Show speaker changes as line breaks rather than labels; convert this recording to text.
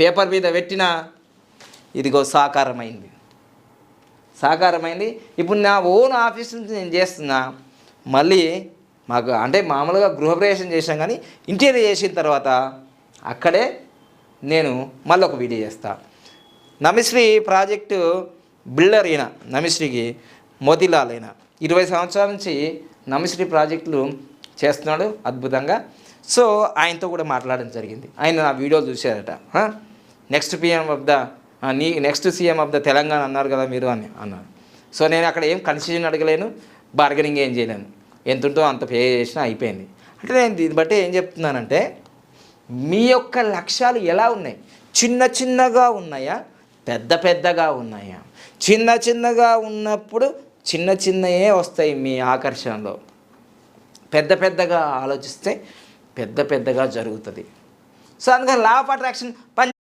Paper మీద పెట్టినా ఇదిగో సాకారమైంది. ఇప్పుడు నా ఓన్ ఆఫీస్ నుంచి నేను చేస్తున్నా. మళ్ళీ మాకు అంటే మామూలుగా గృహప్రవేశం చేసాం, కానీ ఇంటీరియర్ చేసిన తర్వాత అక్కడే నేను మళ్ళీ ఒక వీడియో చేస్తా. నమిశ్రీ ప్రాజెక్టు బిల్డర్ అయినా, నమిశ్రీకి మోతీలాల్ అయినా 20 సంవత్సరాల నుంచి నమిశ్రీ ప్రాజెక్టులు చేస్తున్నాడు అద్భుతంగా. సో ఆయనతో కూడా మాట్లాడడం జరిగింది. ఆయన నా వీడియోలు చూశారట. Next CM of the Telangana అన్నారు కదా మీరు అని అన్నారు. సో నేను అక్కడ ఏం కన్సెషన్ అడగలేను, బార్గెనింగ్ ఏం చేయలేను. ఎంత ఉంటుందో అంత పే చేసినా అయిపోయింది. అంటే నేను దీన్ని బట్టి ఏం చెప్తున్నానంటే, మీ యొక్క లక్ష్యాలు ఎలా ఉన్నాయి? చిన్న చిన్నగా ఉన్నాయా, పెద్ద పెద్దగా ఉన్నాయా? చిన్న చిన్నగా ఉన్నప్పుడు చిన్న చిన్నయే వస్తాయి మీ ఆకర్షణలో. పెద్ద పెద్దగా ఆలోచిస్తే పెద్ద పెద్దగా జరుగుతుంది. సో అందుకని లా ఆఫ్ అట్రాక్షన్